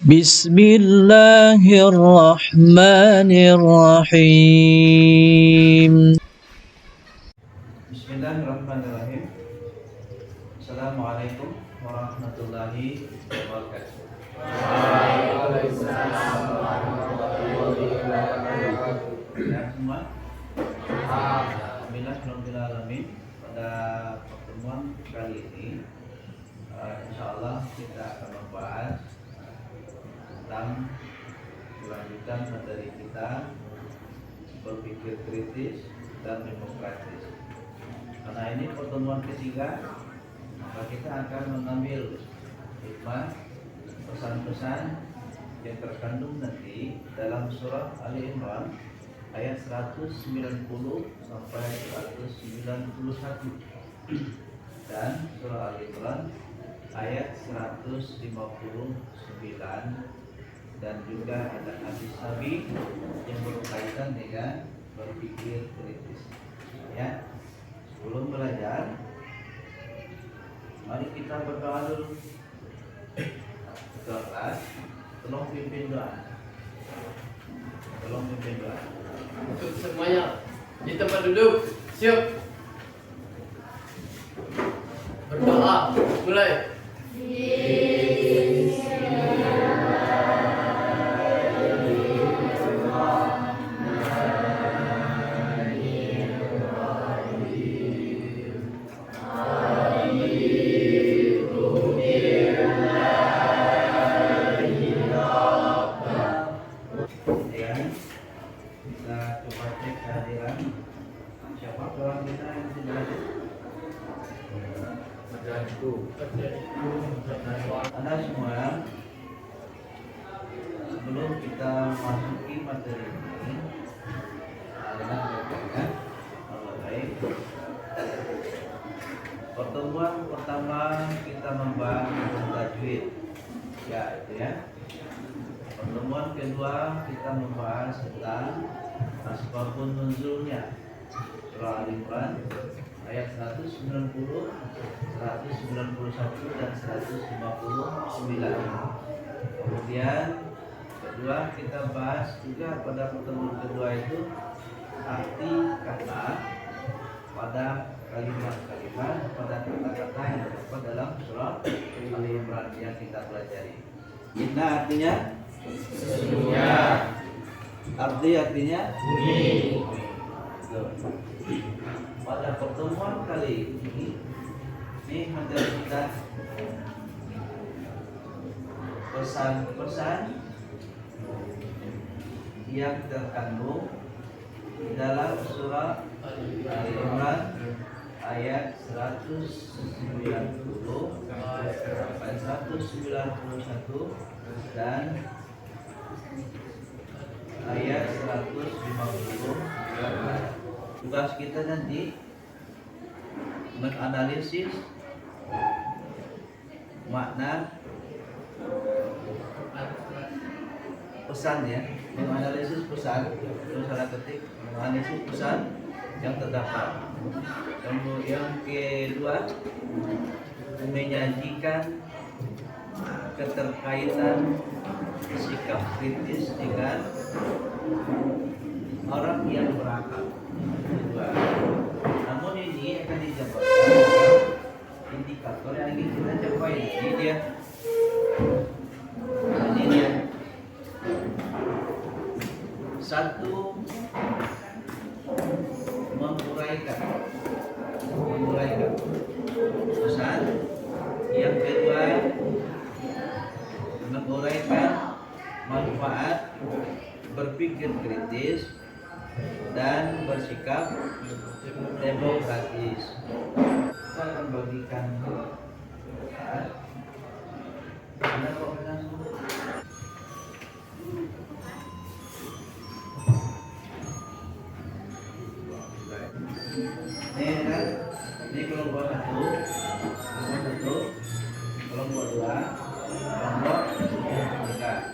Bismillahirrahmanirrahim. Bismillahirrahmanirrahim. Assalamualaikum warahmatullahi wabarakatuh. Waalaikumsalam warahmatullahi wabarakatuh. Ya semua. Alhamdulillah alamin. Pada pertemuan kali ini, insyaallah kita akan membahas tentang kelanjutan materi kita berpikir kritis dan demokratis. Karena ini pertemuan ketiga, maka kita akan mengambil hikmah pesan-pesan yang terkandung nanti dalam surah Ali Imran ayat 190 sampai 191 dan surah Ali Imran ayat 159 dan juga ada hadis Nabi yang berkaitan dengan berpikir kritis. Ya, sebelum belajar, mari kita berdoa dulu. Kelas, tolong pimpin doa. Tolong pimpin doa. Untuk semuanya di tempat duduk, siap. Berdoa, mulai. Ya, kita coba cek kehadiran. Siapa kawan kita yang tidak hadir? Anda semua, sebelum kita masuki materi ini, dengan bertanya, baik. Pertemuan pertama kita membahas tentang tajwid, ya itu ya. Pertemuan kedua kita membahas tentang asbabun nuzulnya, surah Al-Imran ayat 190, 191 dan 159. Kemudian kedua kita bahas juga pada pertemuan kedua itu arti kata pada kalimat-kalimat, pada kata-kata yang terdapat dalam surah Al-Imran yang kita pelajari. Inna artinya sesungguhnya, arti artinya bunyi. Pada pertemuan kali ini materi kita pesan-pesan yang terkandung di dalam surah Al-Imran ayat 190 sampai 191 dan ayat 150. Tugas kita nanti menganalisis makna pesan ya, menganalisis pesan, salah ketik, menganalisis pesan yang terdapat. Kemudian yang kedua, menyajikan keterkaitan sikap kritis dengan orang yang berakal. Kedua, namun ini akan dijabarkan indikator yang ingin kita capai. Ini dia. Nah, ini dia. Satu, menguraikan pesan. Yang kedua, menguraikan manfaat berpikir kritis dan bersikap demokratis. Kita akan bagikan Anda kok ini kan, ini kelompok satu, kelompok dua, kelompok tiga.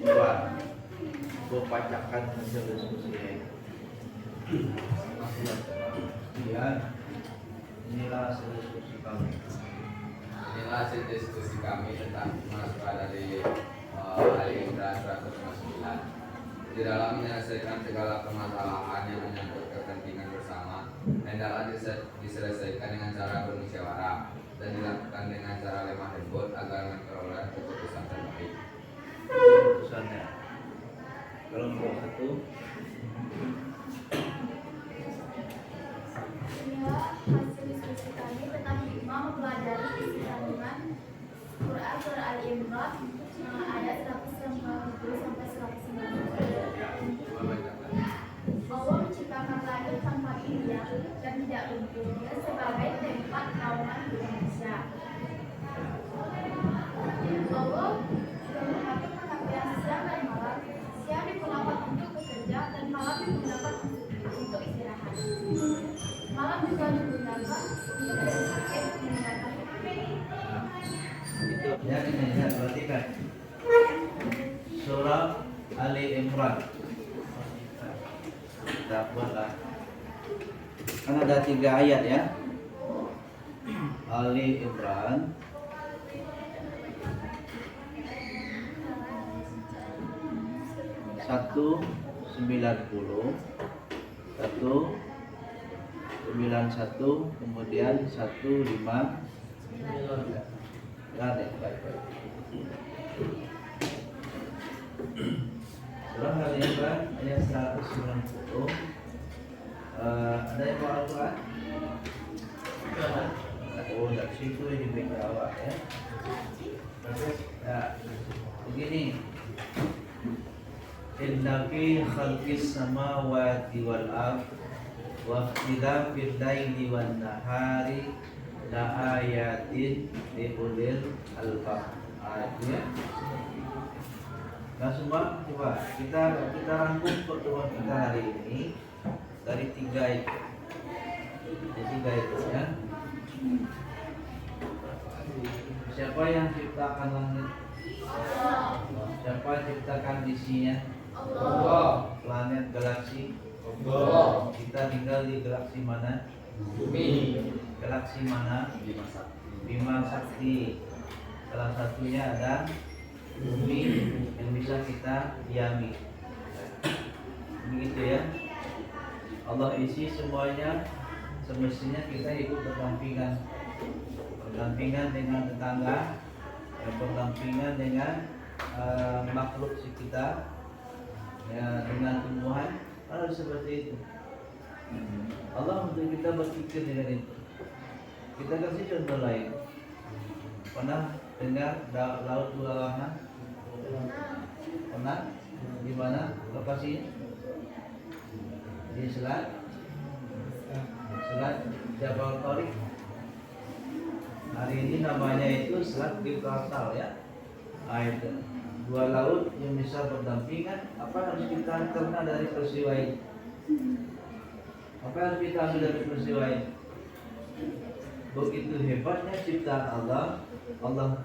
Dua. bacakan hasil diskusi. Iya, inilah hasil diskusi kami. Inilah hasil diskusi kami tentang masukan dari Ali Imran 159. Di dalam menyelesaikan segala permasalahan yang menyangkut kepentingan bersama, hendaklah diselesaikan dengan cara bermusyawarah dan dilakukan dengan cara lemah lembut agar memperoleh keputusan terbaik. Keputusannya. Kelompok 1. Inilah hasil diskusi kami tentang hikmah mempelajari isi kandungan Quran surah Ali Imran ayat 190 sampai 190. Allah menciptakan langit tanpa ilmiah dan tidak bentuknya sebagai tempat naungan manusia. Allah juga mengatur pengertian siang dan malam. Siang digunakan untuk bekerja dan malam digunakan untuk istirahat. Malam juga digunakan untuk berpikir mendengarkan Itu ya, ini ya, perhatikan. Surah Ali Imran. Kita buatlah. Kan ada 3 ayat ya. Ali Imran. Satu 90, 191, kemudian 159. Ya, baik. Surah Ali Imran ayat 190. Ada yang bawa Al-Quran? Oh, dari situ di bawah ya. Ya, begini. Inna fi khalqis samawati wal ardh wa ikhtilafil laili wan nahari la ayatin li ulil albab. Ayatnya. Nah semua coba kita rangkum pertemuan kita hari ini dari 3 itu. Jadi 3 itu ya. Siapa yang ciptakan langit? Siapa yang ciptakan isinya? Allah. Planet, galaksi. Allah. Kita tinggal di galaksi mana? Bumi. Galaksi mana? Bima Sakti. Salah satunya ada bumi yang bisa kita diami. Begitu ya. Allah isi semuanya, semestinya kita ikut berdampingan dengan tetangga, berdampingan dengan makhluk sekitar, ya, dengan tumbuhan. Harus seperti itu. Allah untuk kita berpikir dengan itu. Kita kasih contoh lain. Pernah dengar laut dua warna? Pernah? Di mana lokasinya? Di Selat Jabal Tariq. Hari ini namanya itu Selat Gibraltar ya. Itu 2 laut yang bisa berdampingan. Apa harus kita terima dari peristiwa ini? Apa harus kita ambil dari peristiwa ini? Begitu hebatnya ciptaan Allah. Allah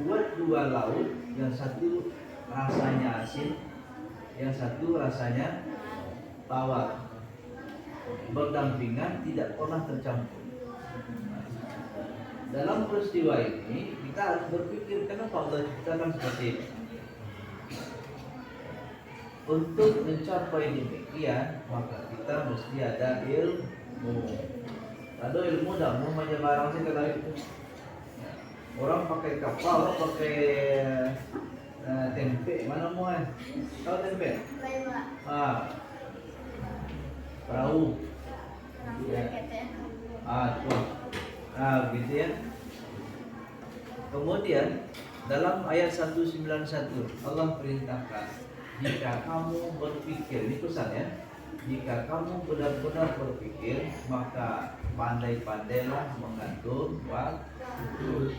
buat 2 laut, yang satu rasanya asin, yang satu rasanya tawar, berdampingan, tidak pernah tercampur. Dalam peristiwa ini kita harus berpikir kenapa Allah ciptakan seperti ini. Untuk mencapai demikian maka kita mesti ada ilmu. Ada ilmu dah mau barang sih kata itu. Orang pakai kapal, orang pakai tempe, mana mau tahu tempe? Perahu. Ya. Gitu ya. Kemudian dalam ayat 191 Allah perintahkan, jika kamu berpikir, ini pesan ya, jika kamu benar-benar berpikir maka pandai-pandailah mengatur waktu.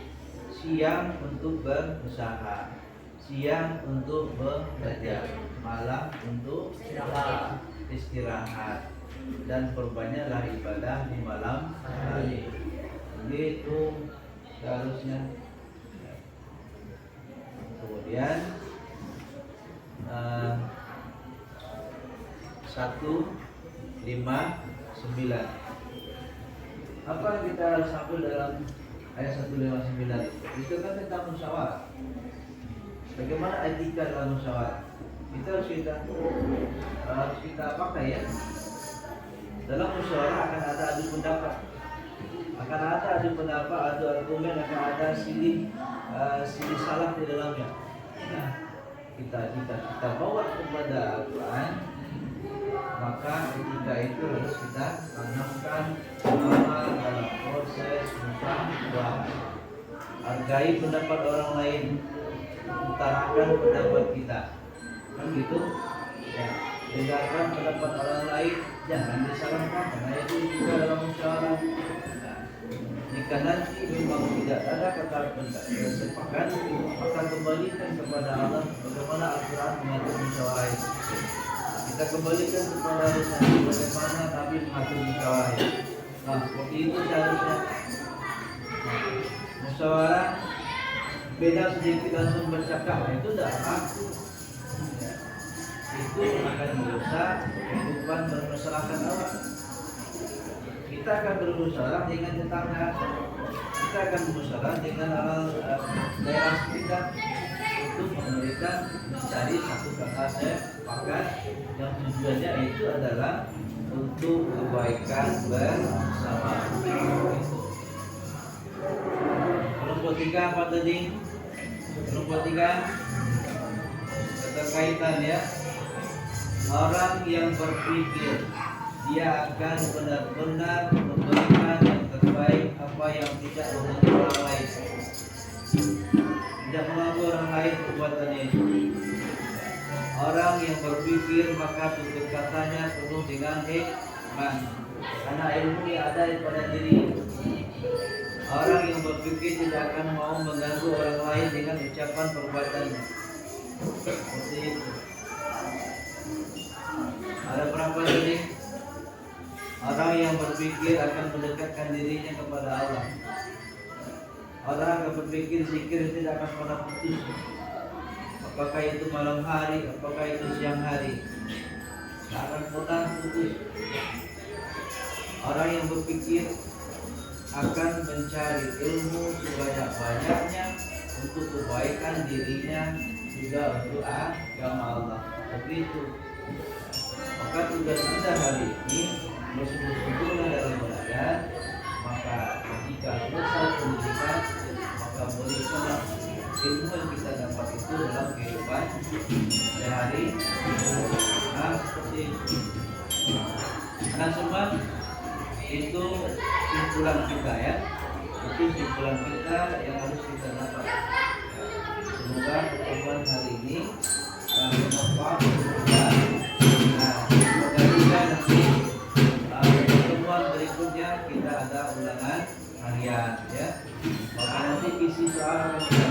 Siang untuk berusaha, siang untuk bekerja, malam untuk istirahat, dan perbanyaklah ibadah di malam hari. Begitu seharusnya. Kemudian 159. Apa yang kita harus ambil dalam ayat 159 itu? Itu kan tentang musyawarah. Bagaimana etika dalam musyawarah? Itu harus kita pakai ya. Dalam musyawarah akan ada adu pendapat, adu argumen, akan ada silih salah di dalamnya. Nah, kita bawa kepada Al-Quran, maka etika itu harus kita tanamkan selama dalam proses musyawarah. Hargai pendapat orang lain, utarakan pendapat kita, kan gitu ya. Dengarkan pendapat orang lain, jangan disalahkan, karena itu juga dalam musyawarah. Nah, jika nanti memang tidak ada kata sepakat, maka kembalikan kepada Allah bagaimana Al-Quran mengatur musyawarah itu. Kita kembalikan kepada Rasul bagaimana Nabi mengatur musyawarah itu. Nah, seperti itu seharusnya. Musyawarah beda sedikit langsung bercakap, itu tidak aku. Itu akan merusak kehidupan bermasyarakat awal. Kita akan bermusyawarah dengan tetangga, kita akan bermusyawarah dengan orang daerah sekitar untuk memberikan mencari satu kata sepakat yang tujuannya itu adalah untuk kebaikan bersama. Kelompok 3 apa tadi? Kelompok 3 keterkaitan ya. Orang yang berpikir dia akan benar-benar memberikan yang terbaik, apa yang tidak mengganggu orang lain, tidak mengganggu orang lain perbuatannya itu. Orang yang berpikir maka tutur katanya penuh dengan hikmah, karena ilmu yang ada pada diri. Orang yang berpikir tidak akan mau mengganggu orang lain dengan ucapan perbuatannya. Seperti itu. Ada berapa tadi? Orang yang berpikir akan mendekatkan dirinya kepada Allah. Orang yang berpikir zikir tidak akan pernah putus. Apakah itu malam hari, apakah itu siang hari, tidak akan pernah putus. Orang yang berpikir akan mencari ilmu sebanyak-banyaknya untuk kebaikan dirinya juga untuk agama Allah. Begitu. Maka tugas kita hari ini bersungguh-sungguhlah dalam belajar. Maka ketika selesai pendidikan, maka berikanlah ilmu yang kita dapat itu dalam kehidupan sehari. Nah, seperti itu. Nah, semua itu simpulan kita ya. Itu simpulan kita yang harus kita dapat. Semoga pertemuan hari ini bermanfaat. Nah, semoga juga nanti pertemuan berikutnya kita ada ulangan harian ya. Maka nanti isi soal akan kita